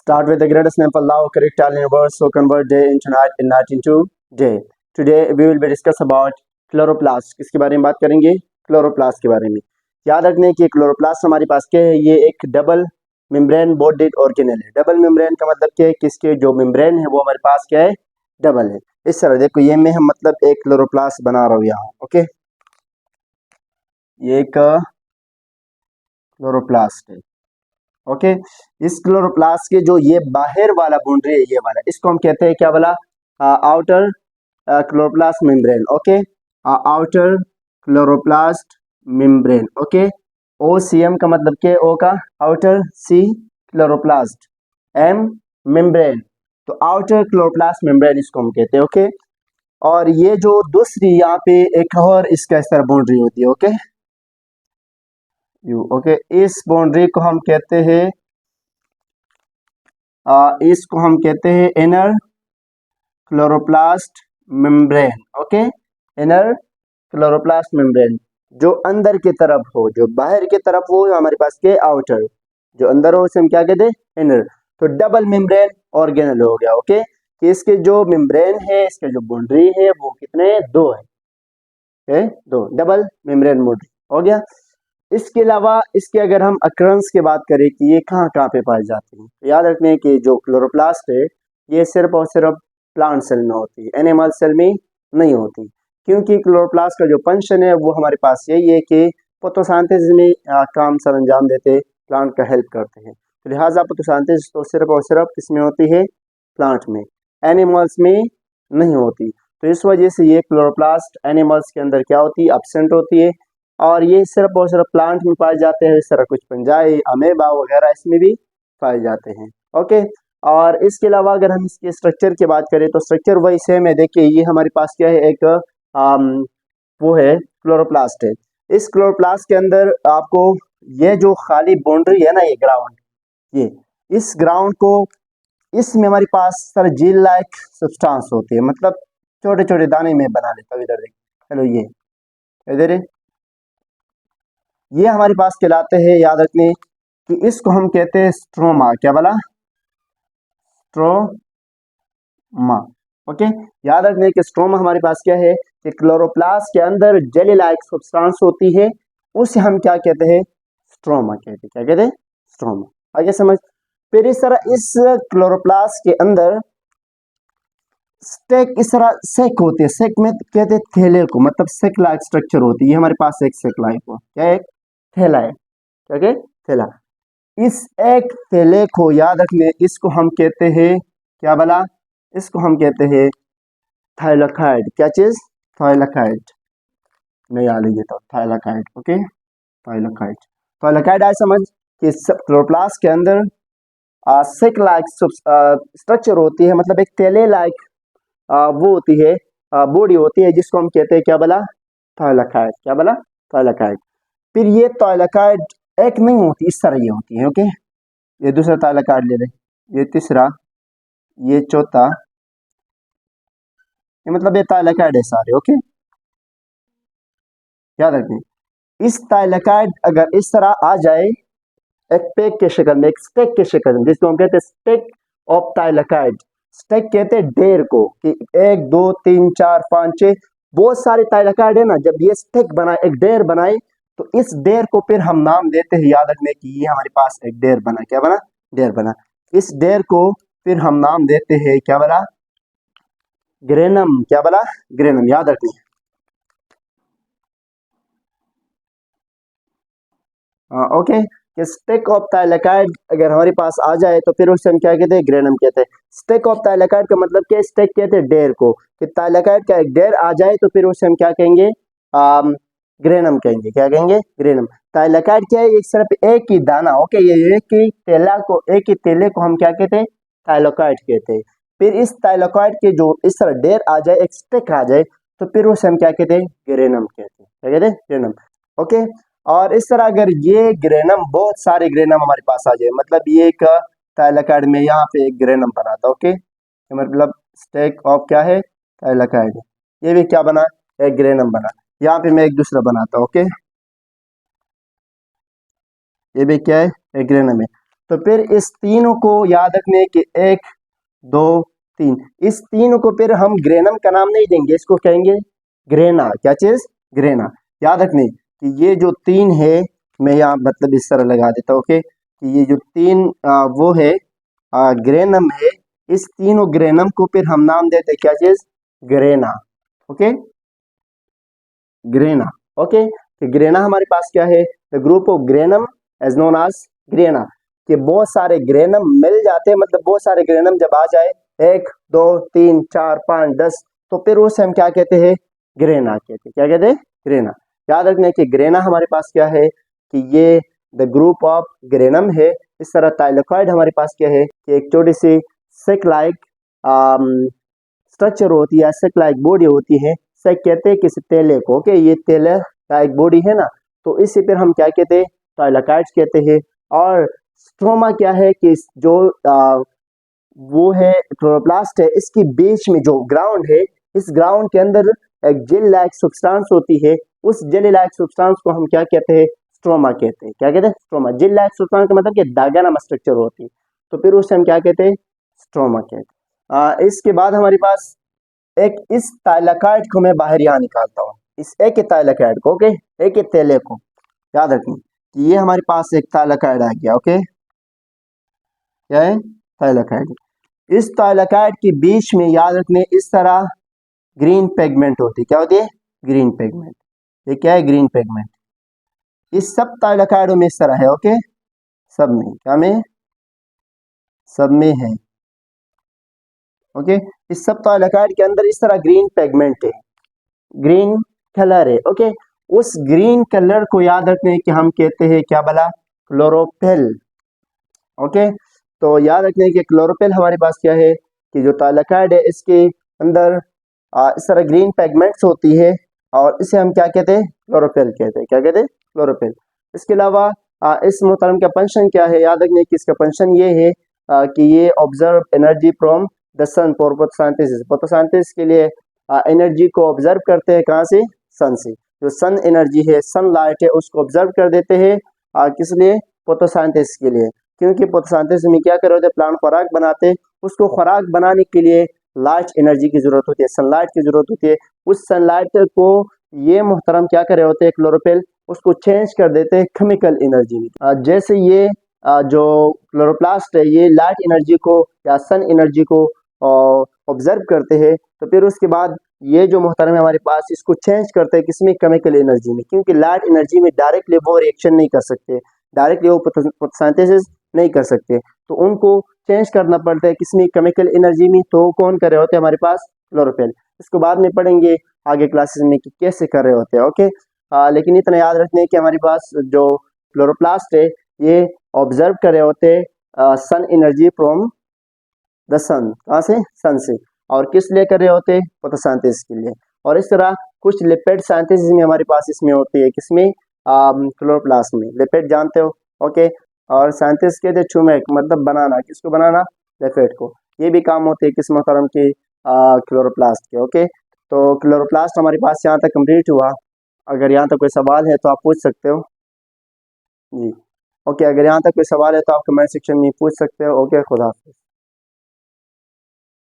Start with the greatest name of Allah, correct all universe, so convert day into night and night into day. Today we will be discuss about chloroplast. किसके बारे में बात करेंगे? Chloroplast के बारे में. याद रखने की क्लोरोप्लास्ट हमारे पास क्या है? ये एक डबल मेम्ब्रेन बॉडीड ऑर्गेनेल है. डबल मेम्ब्रेन का मतलब क्या है? किसके जो मेम्ब्रेन है वो हमारे पास क्या है? डबल है. इस तरह देखो, ये में हम मतलब एक क्लोरोप्लास्ट बना रहा हूँ यहाँ. ओके, ये एक क्लोरोप्लास्ट है. ओके, इस क्लोरोप्लास्ट के जो ये बाहर वाला बाउंड्री है, ये वाला, इसको हम कहते हैं क्या वाला? Outer chloroplast membrane. Okay, outer chloroplast membrane. Okay, OCM का मतलब क्या? ओ का outer, C chloroplast, M membrane, तो आउटर क्लोरोप्लास्ट मेम्ब्रेन इसको हम कहते हैं. ओके, और ये जो दूसरी यहाँ पे एक और इसका इस तरह बाउंड्री होती है. ओके, ओके, इस बाउंड्री को हम कहते हैं इसको हम कहते हैं inner chloroplast membrane. Okay, inner chloroplast membrane. जो अंदर की तरफ हो, जो बाहर की तरफ हो, हमारे पास के आउटर, जो अंदर हो उसे हम क्या कहते हैं? इनर. तो डबल मेम्ब्रेन ऑर्गेनल हो गया. ओके, कि इसके जो मेम्ब्रेन है, इसके जो बाउंड्री है वो कितने? दो है. दो डबल मेम्ब्रेन बाउंड्री हो गया. इसके अलावा इसके अगर हम अक्रंस की बात करें कि ये कहाँ कहाँ पे पाए जाते हैं, तो याद रखने कि जो क्लोरोप्लास्ट है ये सिर्फ और सिर्फ प्लांट सेल में होती है, एनिमल सेल में नहीं होती. क्योंकि क्लोरोप्लास्ट का जो फंक्शन है वो हमारे पास यही है कि फोटोसिंथेसिस में काम सर अंजाम देते, प्लांट का हेल्प करते हैं. तो लिहाजा फोटोसिंथेसिस तो सिर्फ और सिर्फ किसमें होती है? प्लांट में, एनिमल्स में नहीं होती. तो इस वजह से ये क्लोरोप्लास्ट एनिमल्स के अंदर क्या होती है? एब्सेंट होती है. और ये सिर्फ और सिर्फ प्लांट में पाए जाते हैं. इस तरह कुछ फंजाई, अमेबा वगैरह इसमें भी पाए जाते हैं. ओके, और इसके अलावा अगर हम इसके स्ट्रक्चर की बात करें तो स्ट्रक्चर वही सेम है. देखिए, ये हमारे पास क्या है? एक वो है, क्लोरोप्लास्ट है. इस क्लोरोप्लास्ट के अंदर आपको ये जो खाली बाउंड्री है ना, ये ग्राउंड, ये इस ग्राउंड को, इसमें हमारे पास सर जेल लाइक सब्सटेंस होती है, मतलब छोटे छोटे दाने में बना लेता हूँ. इधर देख, चलो ये इधर है, ये हमारे पास कहलाते हैं. याद रखने कि इसको हम कहते हैं स्ट्रोमा. क्या बोला? स्ट्रोमा. ओके, याद रखने कि स्ट्रोमा हमारे पास क्या है? कि क्लोरोप्लास्ट के अंदर जेली लाइक सब्सटेंस होती है, उसे हम क्या कहते हैं? स्ट्रोमा कहते हैं. क्या कहते हैं? स्ट्रोमा. आगे समझ. फिर इस तरह इस क्लोरोप्लास्ट के अंदर स्टेक, इस तरह सेक होती है. सेक में कहते हैं थैले को, मतलब सेक लाइक स्ट्रक्चर होती है. ये हमारे पास एक सेक लाइक हो, क्या एक थैला है. क्या के? थैला. इस एक थैले को याद रखने, इसको हम कहते हैं क्या बोला? इसको हम कहते हैं थाइलाकाइड. क्या चीज? थाइलाकाइड. नहीं आ रही है तो थाइलाकाइड. ओके, थाइलाकाइड. थाइलाकाइड आए समझ कि क्लोरोप्लास्ट के अंदर सेक लाइक स्ट्रक्चर होती है, मतलब एक थैले लाइक वो होती है, बॉडी होती है, जिसको हम कहते हैं क्या बोला? थाइलाकाइड. क्या बोला? थाइलाकाइड. फिर ये थाइलाकाइड एक नहीं होती, इस तरह ये होती है. ओके, ये दूसरा थाइलाकाइड ले ले, ये तीसरा, ये चौथा, ये मतलब ये थाइलाकाइड है सारे. ओके, याद रखें. इस थाइलाकाइड अगर इस तरह आ जाए एक पैक के शक्ल में, एक स्टेक के शक्ल में, जिसको हम कहते हैं स्टेक ऑफ थाइलाकाइड. स्टेक कहते हैं डेर को, कि 1 2 3 4 5 6 बहुत सारे थाइलाकाइड है ना. जब ये स्टेक बनाए, एक डेर बनाए, तो इस डेर को फिर हम नाम देते हैं. याद रखने की ये हमारे पास एक डेर बना. क्या बना? डेर बना. इस डेर को फिर हम नाम देते हैं क्या बना? ग्रेनम. क्या बना? ग्रेनम. याद रखनी. ओके, स्टेक ऑफ थाइलाकाइड अगर हमारे पास आ जाए तो फिर उसे हम क्या कहते हैं? ग्रेनम कहते हैं. स्टेक ऑफ थाइलाकाइड का मतलब क्या? स्टेक कहते हैं डेर को, कि थाइलाकाइड का एक डेर आ जाए तो फिर उसे हम क्या कहेंगे? ग्रेनम कहेंगे. क्या कहेंगे? ग्रेनम. थाइलाकाइड क्या है? एक सिर्फ एक ही दाना. ओके, ये एक ही तेला को, एक ही तेले को हम क्या कहते हैं? थाइलाकाइड कहते हैं. फिर इस थाइलाकाइड के जो इस तरह डेर आ जाए, एक स्टेक आ जाए, तो फिर उसे हम क्या कहते हैं? ग्रेनम कहते हैं. क्या कहते हैं? ग्रेनम. ओके, और इस तरह अगर ये ग्रेनम, बहुत सारे ग्रेनम हमारे पास आ जाए, मतलब ये एक थाइलाकाइड में यहाँ पे एक ग्रेनम बना था. ओके, मतलब स्टेक ऑफ क्या है? थाइलाकाइड. ये भी क्या बना? एक ग्रेनम बना. यहाँ पे मैं एक दूसरा बनाता. ओके, ये भी क्या है? एक ग्रेनम है. तो फिर इस तीनों को याद रखने कि 1 2 3, इस तीनों को फिर हम ग्रेनम का नाम नहीं देंगे, इसको कहेंगे ग्रेना। क्या चीज? ग्रेना। याद रखने कि ये जो 3 है, मैं यहाँ मतलब इस तरह लगा देता हूँ, ओके, कि ये जो 3 वो है ग्रेनम है, इस तीनों ग्रेनम को फिर हम नाम देते हैं क्या चीज? ग्रेना। Okay, grana. ओके, कि ग्रेना हमारे पास क्या है? The group of granum as known as grana. कि बहुत सारे ग्रेनम मिल जाते हैं, मतलब बहुत सारे ग्रेनम जब आ जाए 1 2 3 4 5 10, तो फिर उसे हम क्या कहते हैं? ग्रेना कहते हैं। क्या कहते हैं? ग्रेना। याद रखना कि ग्रेना हमारे पास क्या है कि ये द ग्रुप ऑफ ग्रेनम है। इस तरह थाइलेकोइड हमारे पास क्या है कि एक छोटी सी सिक लाइक स्ट्रक्चर होती है, सिक लाइक बॉडी होती है। सिक कहते हैं किसी तेले को, ओके, ये तेले लाइक बॉडी है ना, तो इसे फिर हम क्या कहते हैं? थाइलेकोइड्स कहते हैं। और स्ट्रोमा क्या है कि जो वो है क्लोरोप्लास्ट है, इसके बीच में जो ग्राउंड है, इस ग्राउंड के अंदर एक जेल लाइक सब्सटेंस होती है। उस जेल लाइक सब्सटेंस को हम क्या कहते हैं? स्ट्रोमा कहते हैं। क्या कहते हैं? स्ट्रोमा। जेल लाइक सब्सटेंस का मतलब कि धागा नामा स्ट्रक्चर होती है, तो फिर उसे हम क्या कहते हैं? स्ट्रोमा कहते हैं। इसके बाद हमारे पास एक इस थाइलेकोइड को मैं बाहर यहाँ निकालता हूँ, इस एक थाइलेकोइड को, ओके, एक तेले को। याद रखें कि ये हमारे पास एक थाइलेकोइड आ गया, ओके, क्या है? थाइलेकोइड। इस थाइलेकोइड के बीच में याद रखने इस तरह ग्रीन पिगमेंट होती है। क्या होती है? Green pigment. ये क्या है? Green pigment. इस सब थाइलेकोइडों में इस तरह है, ओके, सब में, क्या में? सब में है, ओके। इस सब थाइलेकोइड के अंदर इस तरह ग्रीन पिगमेंट है, ग्रीन कलर है, ओके। उस ग्रीन कलर को याद रखने कि हम कहते हैं क्या भला? क्लोरोफिल। ओके, तो याद रखने कि क्लोरोफिल हमारे पास क्या है कि जो थाइलेकोइड है इसके अंदर इस तरह ग्रीन पिगमेंट्स होती है, और इसे हम क्या कहते हैं? क्लोरोफिल कहते हैं। क्या कहते हैं? क्लोरोफिल। इसके अलावा इस मोहतरम का फंक्शन क्या है? याद रखने कि इसका फंक्शन ये है कि ये observe energy from the sun for photosynthesis. Photosynthesis के लिए एनर्जी को ऑब्जर्व करते हैं, कहाँ से? सन से। जो सन एनर्जी है, सन लाइट है, उसको ऑब्जर्व कर देते हैं किस लिए? फोटोसिंथेसिस के लिए। क्योंकि फोटोसिंथेसिस में क्या कर रहे होते हैं? प्लांट खुराक बनाते हैं, उसको खुराक बनाने के लिए लाइट एनर्जी की जरूरत होती है, सनलाइट की जरूरत होती है। उस सनलाइट को ये मोहतरम क्या कर रहे होते हैं? क्लोरोफिल उसको चेंज कर देते हैं केमिकल एनर्जी में। जैसे ये जो क्लोरोप्लास्ट है, ये लाइट एनर्जी को या सन एनर्जी को ऑब्जर्व करते हैं, तो फिर उसके बाद ये जो मोहतरम है हमारे पास, इसको चेंज करते हैं किसमें? केमिकल एनर्जी में। क्योंकि लाइट एनर्जी में डायरेक्टली वो रिएक्शन नहीं कर सकते, डायरेक्टली वो फोटोसिंथेसिस नहीं कर सकते, तो उनको चेंज करना पड़ता है किसमें? केमिकल एनर्जी में। तो कौन कर रहे होते हैं हमारे पास? क्लोरोफिल। इसको बाद में पढ़ेंगे आगे क्लासेस में कि कैसे कर रहे होते हैं, ओके। लेकिन इतना याद रखने हैं कि हमारे पास जो क्लोरोप्लास्ट है, ये ऑब्जर्व कर रहे होते हैं सन एनर्जी फ्रॉम द सन। कहाँ से? सन से। और किस लिए कर रहे होते हैं? फोटोसिंथेसिस के लिए। और इस तरह कुछ लिपिड सिंथेसिस में हमारे पास इसमें होती है, किसमें? क्लोरोप्लास्ट में। लिपिड जानते हो, ओके। और सिंथेसिस के थ्रू मतलब बनाना, किसको बनाना? लिपिड को। ये भी काम होते हैं किस मोहतरम के? क्लोरोप्लास्ट के, ओके। तो क्लोरोप्लास्ट हमारे पास यहाँ तक कंप्लीट हुआ। अगर यहाँ तक कोई सवाल है तो आप पूछ सकते हो जी, ओके। अगर यहाँ तक कोई सवाल है तो आप कमेंट सेक्शन में पूछ सकते हो, ओके। खुदा हाफिज़।